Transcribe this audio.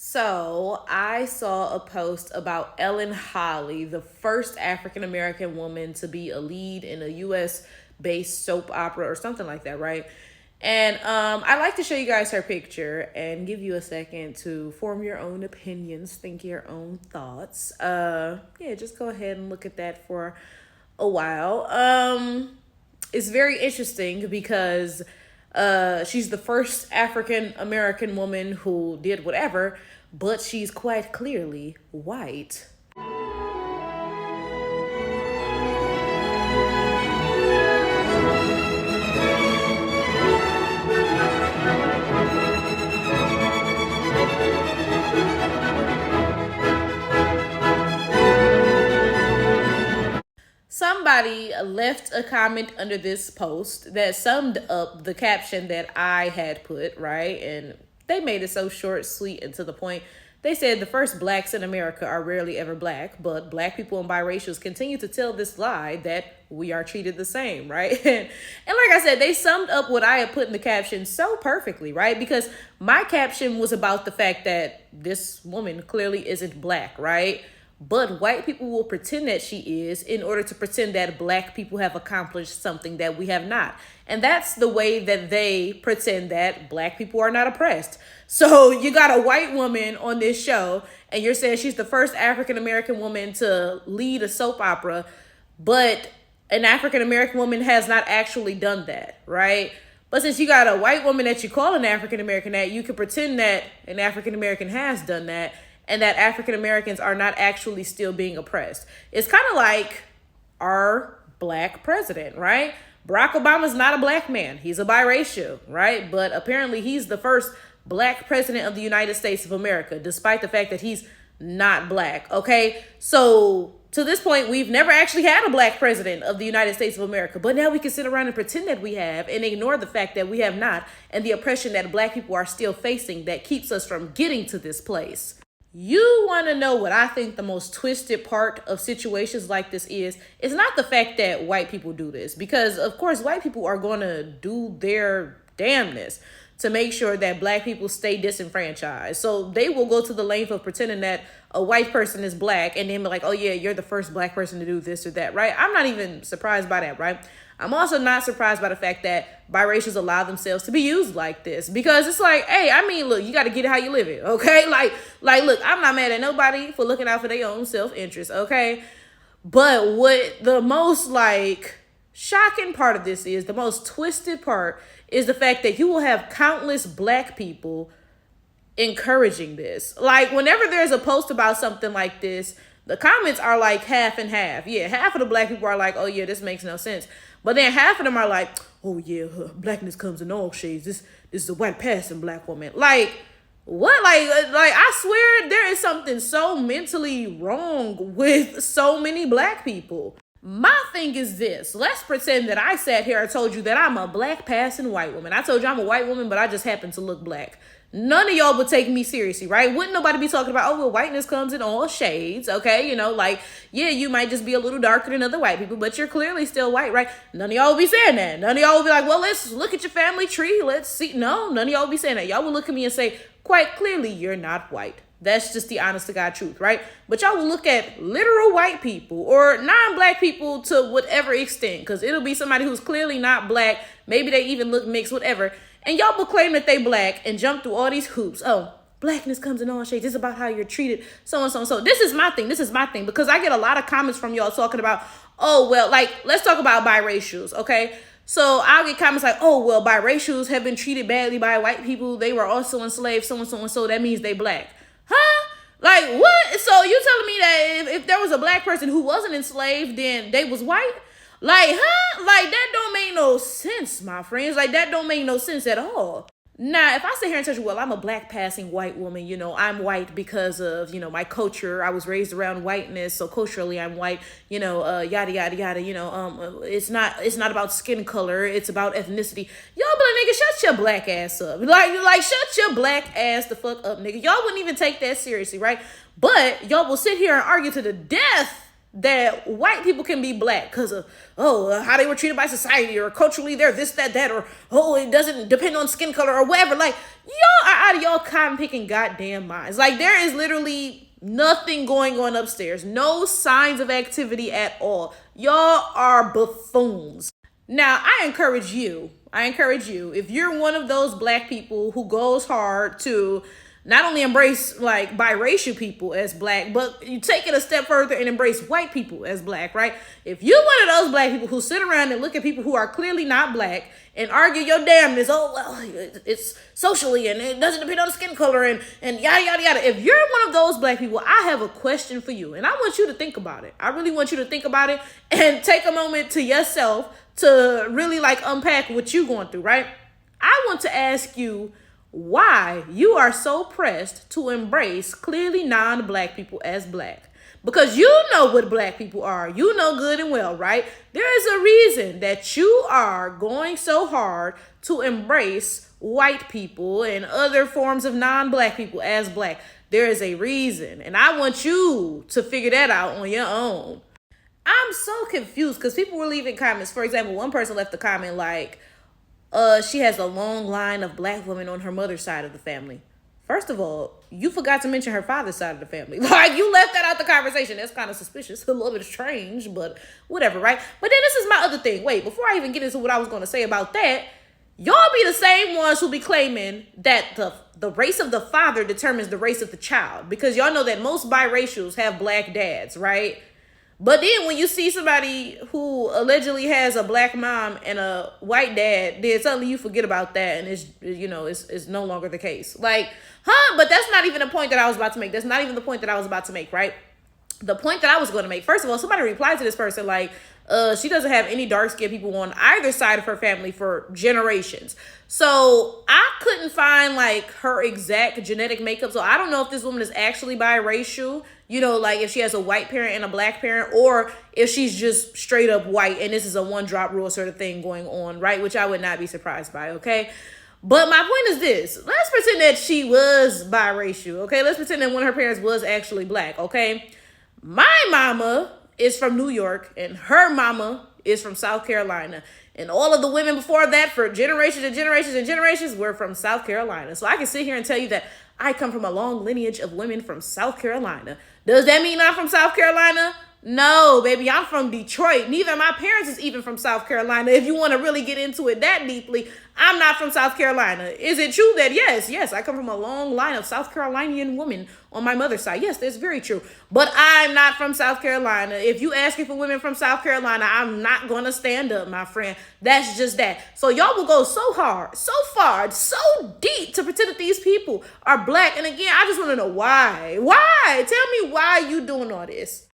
So I saw a post about Ellen Holly, the first African American woman to be a lead in a U.S. based soap opera or something like that, right? And I'd like to show you guys her picture and give you a second to form your own opinions, think your own thoughts. Yeah, just go ahead and look at that for a while. It's very interesting because she's the first African American woman who did whatever, but she's quite clearly white. Somebody left a comment under this post that summed up the caption that I had put, right? And they made it so short, sweet, and to the point. They said the first blacks in America are rarely ever black, but black people and biracials continue to tell this lie that we are treated the same, right? And like I said, they summed up what I had put in the caption so perfectly, right? Because my caption was about the fact that this woman clearly isn't black, right? But white people will pretend that she is in order to pretend that black people have accomplished something that we have not. And that's the way that they pretend that black people are not oppressed. So you got a white woman on this show, and you're saying she's the first African American woman to lead a soap opera, but an African American woman has not actually done that, right? But since you got a white woman that you call an African American that, you can pretend that an African American has done that and that African Americans are not actually still being oppressed. It's kind of like our black president, right? Barack Obama's not a black man. He's a biracial, right? But apparently he's the first black president of the United States of America, despite the fact that he's not black, okay? So to this point, we've never actually had a black president of the United States of America, but now we can sit around and pretend that we have and ignore the fact that we have not and the oppression that black people are still facing that keeps us from getting to this place. You want to know what I think the most twisted part of situations like this is? It's not the fact that white people do this, because of course white people are going to do their damnness to make sure that black people stay disenfranchised. So they will go to the length of pretending that a white person is black and then be like, oh yeah, you're the first black person to do this or that, right? I'm not even surprised by that, right? I'm also not surprised by the fact that biracials allow themselves to be used like this, because it's like, hey, I mean, look, you got to get it how you live it, okay? Look, I'm not mad at nobody for looking out for their own self-interest, okay? But what the most shocking part of this is, the most twisted part is the fact that you will have countless black people encouraging this. Like, whenever there's a post about something like this, the comments are like half and half. Yeah, half of the black people are like, oh yeah, this makes no sense. But then half of them are like, oh yeah, blackness comes in all shades. This is a white passing black woman. Like, what? Like I swear there is something so mentally wrong with so many black people. My thing is this. Let's pretend that I sat here and told you that I'm a black passing white woman. I told you I'm a white woman, but I just happen to look black. None of y'all would take me seriously, right? Wouldn't nobody be talking about, oh, well, whiteness comes in all shades, okay? You know, like, yeah, you might just be a little darker than other white people, but you're clearly still white, right? None of y'all would be saying that. None of y'all would be like, well, let's look at your family tree. Let's see. No, none of y'all would be saying that. Y'all would look at me and say, quite clearly, you're not white. That's just the honest to God truth, right? But y'all will look at literal white people or non-black people to whatever extent, because it'll be somebody who's clearly not black. Maybe they even look mixed, whatever. And y'all will claim that they black and jump through all these hoops. Oh, blackness comes in all shades. It's about how you're treated, so and so and so. This is my thing, because I get a lot of comments from y'all talking about, oh, well, like, let's talk about biracials, okay? So I'll get comments like, oh, well, biracials have been treated badly by white people. They were also enslaved, so and so and so. That means they black. Huh? Like, what? So you telling me that if there was a black person who wasn't enslaved, then they was white? Like, huh? Like, that don't make no sense, my friends. Like, that don't make no sense at all. Now, if I sit here and tell you, well, I'm a black passing white woman, you know, I'm white because of, you know, my culture. I was raised around whiteness, so culturally I'm white, you know, yada, yada, yada, you know, it's not about skin color. It's about ethnicity. Y'all be like, nigga, shut your black ass up. Like, shut your black ass the fuck up, nigga. Y'all wouldn't even take that seriously, right? But y'all will sit here and argue to the death that white people can be black because of how they were treated by society, or culturally they're this, that, or it doesn't depend on skin color or whatever. Like, y'all are out of y'all cotton picking goddamn minds. Like, there is literally nothing going on upstairs, no signs of activity at all. Y'all are buffoons. Now, I encourage you, if you're one of those black people who goes hard to not only embrace like biracial people as black, but you take it a step further and embrace white people as black, right? If you're one of those black people who sit around and look at people who are clearly not black and argue your damnness, it's socially and it doesn't depend on the skin color and yada, yada, yada. If you're one of those black people, I have a question for you. And I want you to think about it. I really want you to think about it and take a moment to yourself to really like unpack what you're going through, right? I want to ask you why you are so pressed to embrace clearly non-black people as black. Because you know what black people are. You know good and well, right? There is a reason that you are going so hard to embrace white people and other forms of non-black people as black. There is a reason. And I want you to figure that out on your own. I'm so confused because people were leaving comments. For example, one person left a comment like, she has a long line of black women on her mother's side of the family. First of all, you forgot to mention her father's side of the family. Like, you left that out the conversation. That's kind of suspicious, a little bit strange, but whatever, right? But then this is my other thing. Wait, before I even get into what I was going to say about that, y'all be the same ones who be claiming that the race of the father determines the race of the child. Because y'all know that most biracials have black dads, right? But then when you see somebody who allegedly has a black mom and a white dad, then suddenly you forget about that, and it's no longer the case. Like, but that's not even the point that I was about to make. That's not even the point that I was about to make, right? The point that I was going to make, first of all, somebody replied to this person like, she doesn't have any dark-skinned people on either side of her family for generations. So I couldn't find like her exact genetic makeup. So I don't know if this woman is actually biracial, like if she has a white parent and a black parent, or if she's just straight up white and this is a one drop rule sort of thing going on, right? Which I would not be surprised by, okay? But my point is this. Let's pretend that she was biracial, okay? Let's pretend that one of her parents was actually black, okay? My mama is from New York and her mama is from South Carolina. And all of the women before that for generations and generations and generations were from South Carolina. So I can sit here and tell you that I come from a long lineage of women from South Carolina. Does that mean I'm from South Carolina? No, baby, I'm from Detroit. Neither of my parents is even from South Carolina. If you want to really get into it that deeply, I'm not from South Carolina. Is it true that yes, I come from a long line of South Carolinian women on my mother's side? Yes, that's very true. But I'm not from South Carolina. If you asking for women from South Carolina, I'm not going to stand up, my friend. That's just that. So y'all will go so hard, so far, so deep to pretend that these people are black. And again, I just want to know why. Why? Tell me why you doing all this.